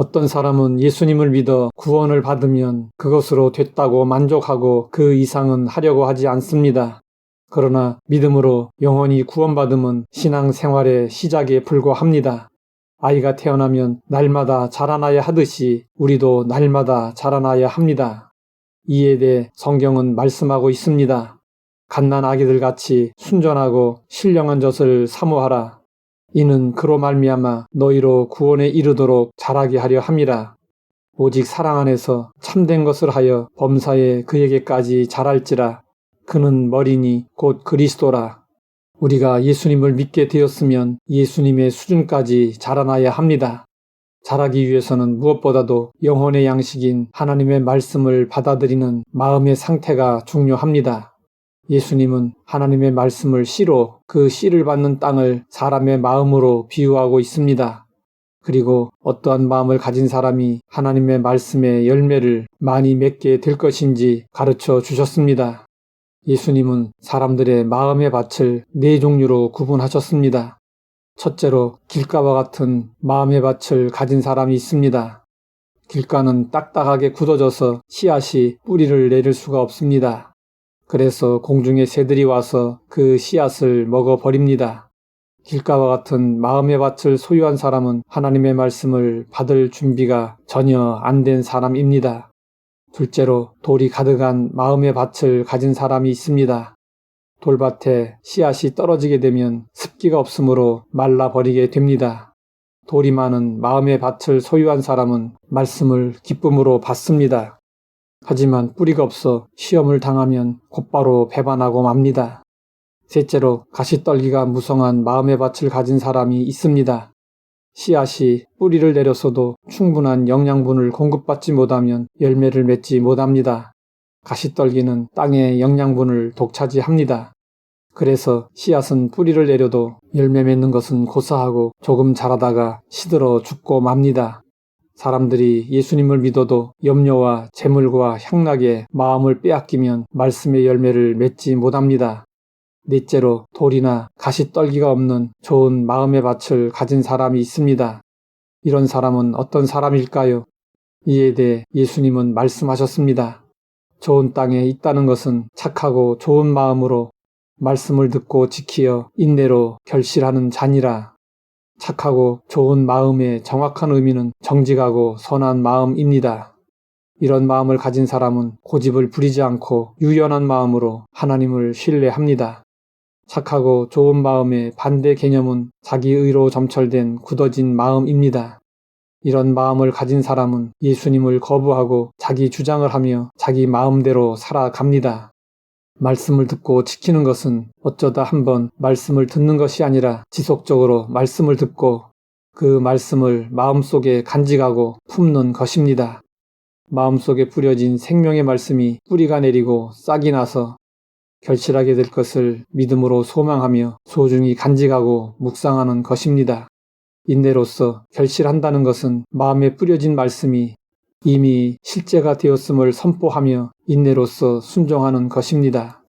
어떤 사람은 예수님을 믿어 구원을 받으면 그것으로 됐다고 만족하고 그 이상은 하려고 하지 않습니다. 그러나 믿음으로 영원히 구원받음은 신앙생활의 시작에 불과합니다. 아이가 태어나면 날마다 자라나야 하듯이 우리도 날마다 자라나야 합니다. 이에 대해 성경은 말씀하고 있습니다. 갓난 아기들 같이 순전하고 신령한 젖을 사모하라. 이는 그로 말미암아 너희로 구원에 이르도록 자라게 하려 함이라. 오직 사랑 안에서 참된 것을 하여 범사에 그에게까지 자랄지라. 그는 머리니 곧 그리스도라. 우리가 예수님을 믿게 되었으면 예수님의 수준까지 자라나야 합니다. 자라기 위해서는 무엇보다도 영혼의 양식인 하나님의 말씀을 받아들이는 마음의 상태가 중요합니다. 예수님은 하나님의 말씀을 씨로 그 씨를 받는 땅을 사람의 마음으로 비유하고 있습니다. 그리고 어떠한 마음을 가진 사람이 하나님의 말씀의 열매를 많이 맺게 될 것인지 가르쳐 주셨습니다. 예수님은 사람들의 마음의 밭을 4종류로 구분하셨습니다. 첫째로 길가와 같은 마음의 밭을 가진 사람이 있습니다. 길가는 딱딱하게 굳어져서 씨앗이 뿌리를 내릴 수가 없습니다. 그래서 공중의 새들이 와서 그 씨앗을 먹어버립니다. 길가와 같은 마음의 밭을 소유한 사람은 하나님의 말씀을 받을 준비가 전혀 안 된 사람입니다. 둘째로 돌이 가득한 마음의 밭을 가진 사람이 있습니다. 돌밭에 씨앗이 떨어지게 되면 습기가 없으므로 말라버리게 됩니다. 돌이 많은 마음의 밭을 소유한 사람은 말씀을 기쁨으로 받습니다. 하지만 뿌리가 없어 시험을 당하면 곧바로 배반하고 맙니다. 셋째로 가시떨기가 무성한 마음의 밭을 가진 사람이 있습니다. 씨앗이 뿌리를 내렸어도 충분한 영양분을 공급받지 못하면 열매를 맺지 못합니다. 가시떨기는 땅의 영양분을 독차지합니다. 그래서 씨앗은 뿌리를 내려도 열매 맺는 것은 고사하고 조금 자라다가 시들어 죽고 맙니다. 사람들이 예수님을 믿어도 염려와 재물과 향락에 마음을 빼앗기면 말씀의 열매를 맺지 못합니다. 넷째로 돌이나 가시떨기가 없는 좋은 마음의 밭을 가진 사람이 있습니다. 이런 사람은 어떤 사람일까요? 이에 대해 예수님은 말씀하셨습니다. 좋은 땅에 있다는 것은 착하고 좋은 마음으로 말씀을 듣고 지키어 인내로 결실하는 자니라. 착하고 좋은 마음의 정확한 의미는 정직하고 선한 마음입니다. 이런 마음을 가진 사람은 고집을 부리지 않고 유연한 마음으로 하나님을 신뢰합니다. 착하고 좋은 마음의 반대 개념은 자기의로 점철된 굳어진 마음입니다. 이런 마음을 가진 사람은 예수님을 거부하고 자기 주장을 하며 자기 마음대로 살아갑니다. 말씀을 듣고 지키는 것은 어쩌다 한번 말씀을 듣는 것이 아니라 지속적으로 말씀을 듣고 그 말씀을 마음속에 간직하고 품는 것입니다. 마음속에 뿌려진 생명의 말씀이 뿌리가 내리고 싹이 나서 결실하게 될 것을 믿음으로 소망하며 소중히 간직하고 묵상하는 것입니다. 인내로서 결실한다는 것은 마음에 뿌려진 말씀이 이미 실제가 되었음을 선포하며 인내로서 순종하는 것입니다.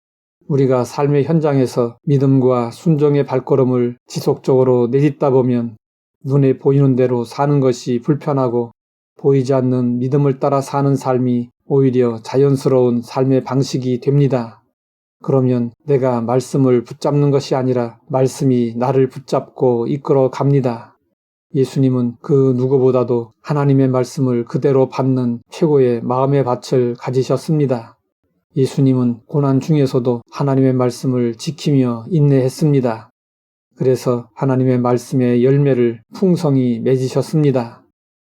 우리가 삶의 현장에서 믿음과 순종의 발걸음을 지속적으로 내딛다 보면 눈에 보이는 대로 사는 것이 불편하고 보이지 않는 믿음을 따라 사는 삶이 오히려 자연스러운 삶의 방식이 됩니다. 그러면 내가 말씀을 붙잡는 것이 아니라 말씀이 나를 붙잡고 이끌어 갑니다. 예수님은 그 누구보다도 하나님의 말씀을 그대로 받는 최고의 마음의 밭을 가지셨습니다. 예수님은 고난 중에서도 하나님의 말씀을 지키며 인내했습니다. 그래서 하나님의 말씀의 열매를 풍성히 맺으셨습니다.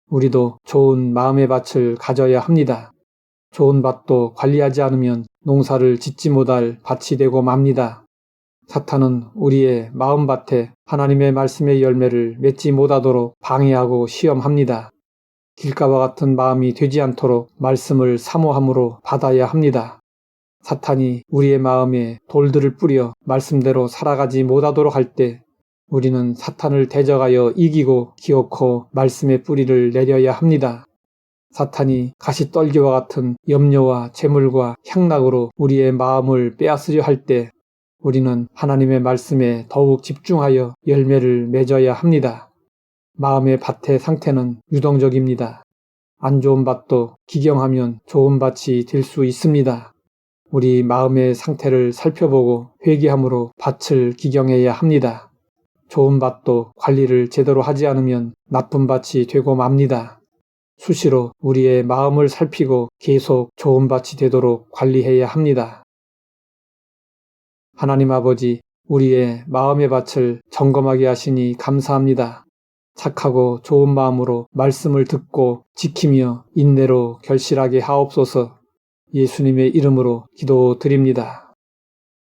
우리도 좋은 마음의 밭을 가져야 합니다. 좋은 밭도 관리하지 않으면 농사를 짓지 못할 밭이 되고 맙니다. 사탄은 우리의 마음밭에 하나님의 말씀의 열매를 맺지 못하도록 방해하고 시험합니다. 길가와 같은 마음이 되지 않도록 말씀을 사모함으로 받아야 합니다. 사탄이 우리의 마음에 돌들을 뿌려 말씀대로 살아가지 못하도록 할 때 우리는 사탄을 대적하여 이기고 기어코 말씀의 뿌리를 내려야 합니다. 사탄이 가시떨기와 같은 염려와 재물과 향락으로 우리의 마음을 빼앗으려 할 때 우리는 하나님의 말씀에 더욱 집중하여 열매를 맺어야 합니다. 마음의 밭의 상태는 유동적입니다. 안 좋은 밭도 기경하면 좋은 밭이 될 수 있습니다. 우리 마음의 상태를 살펴보고 회개함으로 밭을 기경해야 합니다. 좋은 밭도 관리를 제대로 하지 않으면 나쁜 밭이 되고 맙니다. 수시로 우리의 마음을 살피고 계속 좋은 밭이 되도록 관리해야 합니다. 하나님 아버지, 우리의 마음의 밭을 점검하게 하시니 감사합니다. 착하고 좋은 마음으로 말씀을 듣고 지키며 인내로 결실하게 하옵소서. 예수님의 이름으로 기도드립니다.